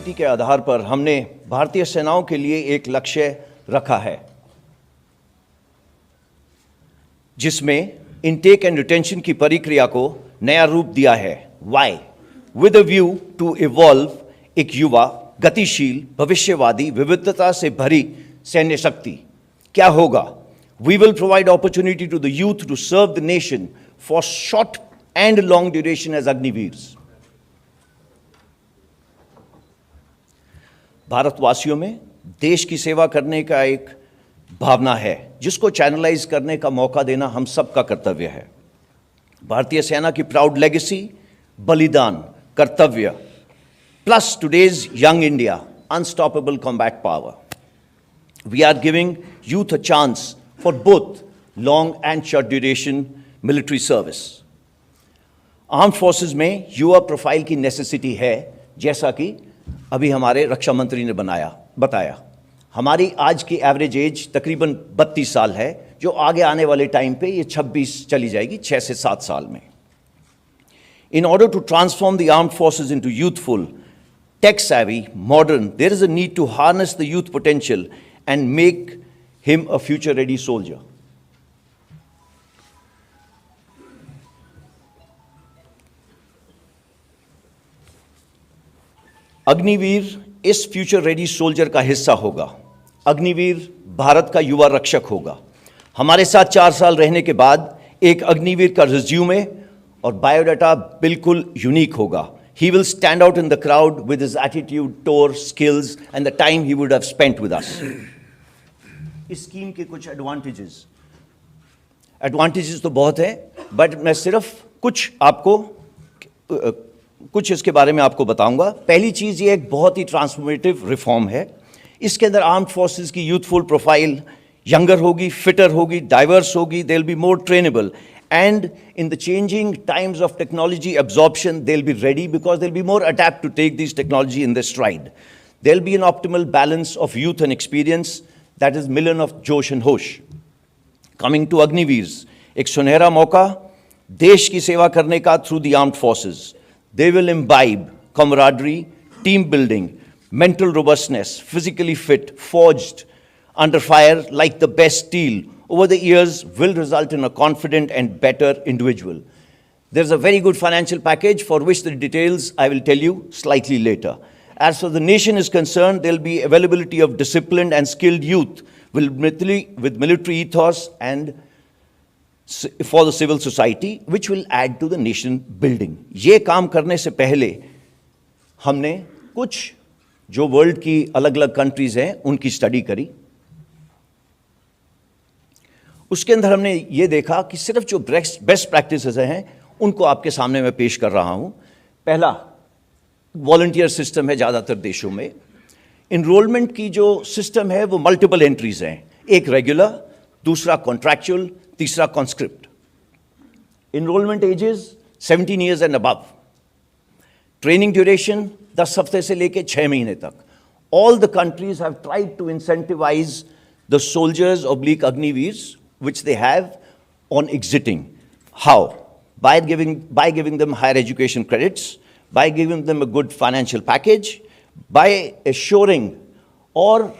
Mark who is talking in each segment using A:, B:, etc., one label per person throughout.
A: Eligibility के आधार पर हमने भारतीय सेनाओं के लिए एक लक्ष्य रखा है, जिसमें इनटेक एंड रिटेंशन की प्रक्रिया को नया रूप दिया है। Why? With a view to evolve एक युवा, गतिशील, भविष्यवादी, विविधता से भरी सैन्य शक्ति। क्या होगा? We will provide opportunity to the youth to serve the nation for short and long duration as Agniveers. भारतवासियों में देश की सेवा करने का एक भावना है, जिसको चैनलाइज करने का मौका देना हम सबका कर्तव्य है। भारतीय सेना की प्राउड लेगेसी, बलिदान, कर्तव्य, plus today's young India, unstoppable combat power. We are giving youth a chance for both long and short duration military service. Armed forces में युवा प्रोफाइल की नेसेसिटी है, जैसा कि अभी हमारे रक्षा मंत्री ने बताया। हमारी आज की एवरेज एज तकरीबन 32 साल है, जो आगे आने वाले टाइम पे ये 26 चली जाएगी, 6 से 7 साल में। In order to transform the armed forces into youthful, tech-savvy, modern, there is a need to harness the youth potential and make him a future-ready soldier. Agniveer इस फ्यूचर रेडी सोल्जर का हिस्सा होगा। अग्निवीर भारत का युवा रक्षक होगा। हमारे साथ 4 साल रहने के बाद एक अग्निवीर का रिज्यूमे और बायोडाटा बिल्कुल यूनिक होगा। He will stand out in the crowd with his attitude, tour, skills and the time he would have spent with us. इस स्कीम के कुछ एडवांटेजेस तो बहुत है, बट मैं सिर्फ कुछ इसके बारे में आपको बताऊंगा। पहली चीज़ ये एक बहुत ही ट्रांसफॉर्मेटिव रिफॉर्म है। इसके अंदर आर्म्ड फोर्सेस की यूथफुल प्रोफाइल यंगर होगी, फिटर होगी, डाइवर्स होगी, they will be more trainable, and in the changing times of technology absorption, they'll be ready because they'll be more adapt to take these technology in their stride. There'll be an optimal balance of youth and experience, that is million of josh and hosh. Coming to Agniveers, एक सुनहरा मौका देश की सेवा करने का through the armed forces. They will imbibe camaraderie, team building, mental robustness, physically fit, forged under fire like the best steel over the years will result in a confident and better individual. There's a very good financial package for which the details I will tell you slightly later. As for the nation is concerned, there'll be availability of disciplined and skilled youth with military ethos and for the civil society, which will add to the nation building. ये काम करने से पहले हमने कुछ जो world की अलग-अलग कंट्रीज हैं उनकी स्टडी करी। उसके अंदर हमने ये देखा कि सिर्फ जो बेस्ट प्रैक्टिसेस हैं उनको आपके सामने मैं पेश कर रहा हूं। पहला, वॉलंटियर सिस्टम है ज़्यादातर देशों में। इनरोलमेंट की जो सिस्टम है वो मल्टीपल एंट्रीज हैं, एक रेगुलर, दूसरा कॉन्ट्रैक्चुअल, तीसरा conscript. Enrolment ages 17 years and above. Training duration 10 हफ्ते से लेके 6 महीने तक। All the countries have tried to incentivise the soldiers oblique Agniveers which they have on exiting. How? By giving them higher education credits, by giving them a good financial package, by assuring or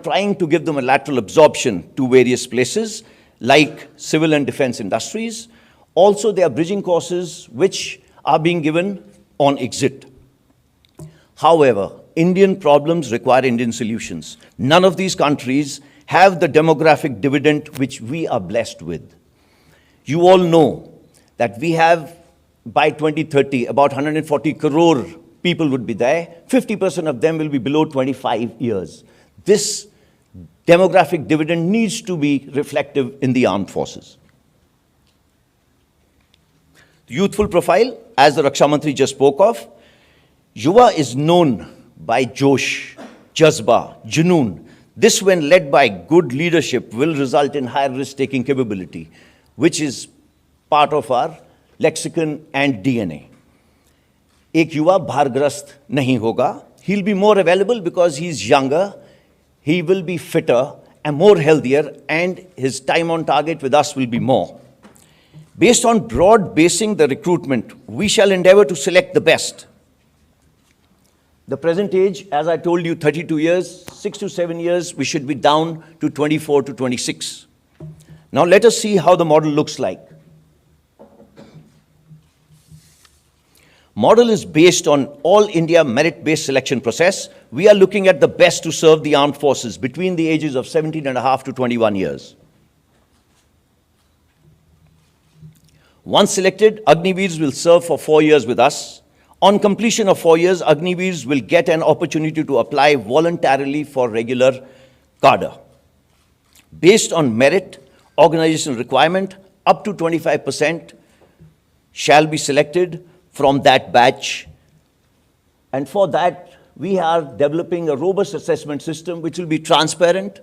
A: trying to give them a lateral absorption to various places like civil and defense industries. Also, there are bridging courses which are being given on exit. However, Indian problems require Indian solutions. None of these countries have the demographic dividend which we are blessed with. You all know that we have, by 2030, about 140 crore people would be there. 50% of them will be below 25 years. This demographic dividend needs to be reflective in the armed forces. The youthful profile, as the Raksha Mantri just spoke of, Yuva is known by Josh, Jazba, Junoon. This, when led by good leadership, will result in higher risk-taking capability, which is part of our lexicon and DNA. एक युवा भारग्रस्त नहीं होगा. He'll be more available because he's younger. He will be fitter and more healthier, and his time on target with us will be more. Based on broad basing the recruitment, we shall endeavor to select the best. The present age, as I told you, 32 years, 6 to 7 years, we should be down to 24 to 26. Now let us see how the model looks like. Model is based on all India merit-based selection process. We are looking at the best to serve the armed forces between the ages of 17.5 to 21 years. Once selected, Agniveers will serve for 4 years with us. On completion of 4 years, Agniveers will get an opportunity to apply voluntarily for regular cadre. Based on merit, organizational requirement, up to 25% shall be selected from that batch. And for that, we are developing a robust assessment system which will be transparent,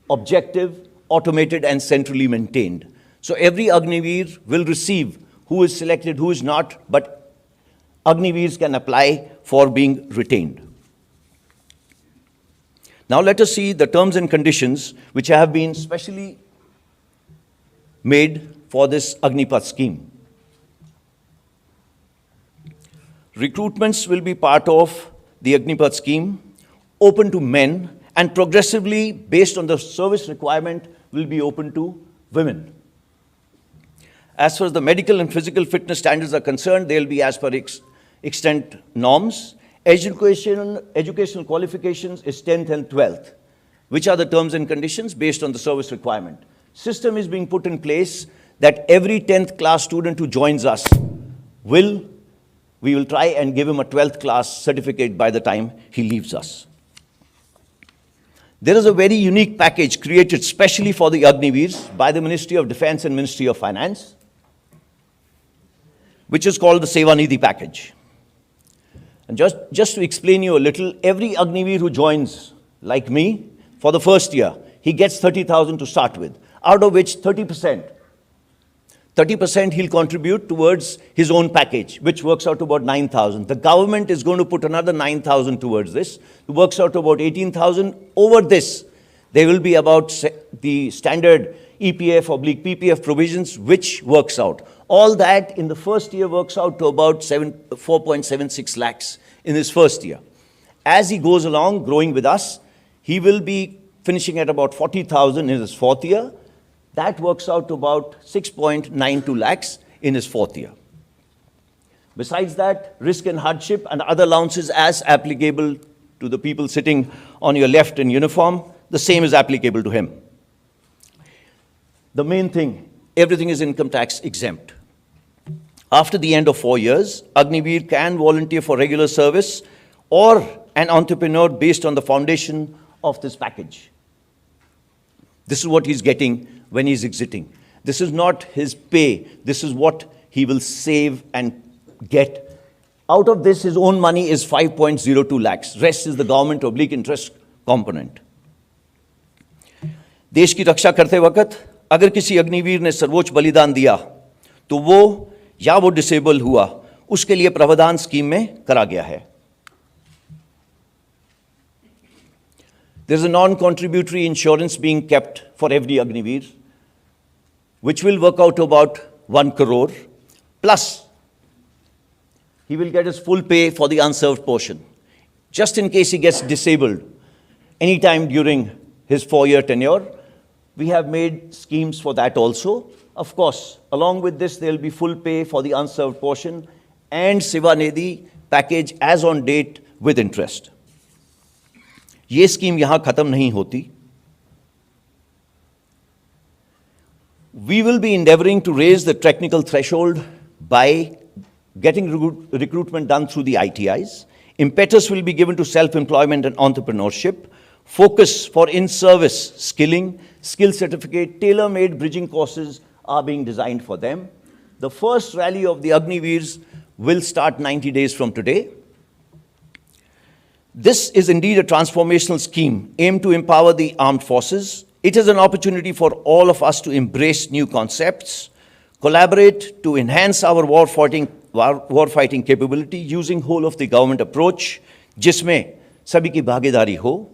A: objective, automated, and centrally maintained. So every Agniveer will receive who is selected, who is not, but Agniveers can apply for being retained. Now let us see the terms and conditions which have been specially made for this Agnipath scheme. Recruitments will be part of the Agnipath scheme, open to men, and progressively, based on the service requirement, will be open to women. As far as the medical and physical fitness standards are concerned, they will be as per extent norms. Educational qualifications is 10th and 12th, which are the terms and conditions based on the service requirement. System is being put in place that every 10th class student who joins us we will try and give him a 12th class certificate by the time he leaves us. There is a very unique package created specially for the Agniveers by the Ministry of Defense and Ministry of Finance, which is called the Seva Nidhi package. And just to explain you a little, every Agniveer who joins, like me, for the first year, he gets 30,000 to start with, out of which 30% he'll contribute towards his own package, which works out to about 9,000. The government is going to put another 9,000 towards this. It works out to about 18,000. Over this, there will be about the standard EPF/PPF provisions, which works out. All that in the first year works out to about 4.76 lakhs in his first year. As he goes along, growing with us, he will be finishing at about 40,000 in his fourth year. That works out to about 6.92 lakhs in his fourth year. Besides that, risk and hardship and other allowances as applicable to the people sitting on your left in uniform, the same is applicable to him. The main thing, everything is income tax exempt. After the end of 4 years, Agniveer can volunteer for regular service or an entrepreneur based on the foundation of this package. This is what he's getting when he's exiting. This is not his pay. This is what he will save and get. Out of this, his own money is 5.02 lakhs. Rest is the government/interest component. देश की रक्षा करते वक्त अगर किसी अग्निवीर ने सर्वोच्च बलिदान दिया तो वो डिसेबल हुआ, उसके लिए प्रावधान स्कीम में करा गया है. There is a non-contributory insurance being kept for every Agniveer, which will work out to about 1 crore. Plus, he will get his full pay for the unserved portion, just in case he gets disabled anytime during his 4-year tenure. We have made schemes for that also. Of course, along with this, there will be full pay for the unserved portion and Seva Nidhi package as on date with interest. ये scheme यहाँ खत्म नहीं होती. We will be endeavoring to raise the technical threshold by getting recruitment done through the ITIs. Impetus will be given to self-employment and entrepreneurship. Focus for in-service skilling, skill certificate, tailor-made bridging courses are being designed for them. The first rally of the Agniveers will start 90 days from today. This is indeed a transformational scheme aimed to empower the armed forces. It is an opportunity for all of us to embrace new concepts, collaborate to enhance our war fighting capability using whole of the government approach, जिसमें सभी की भागीदारी हो.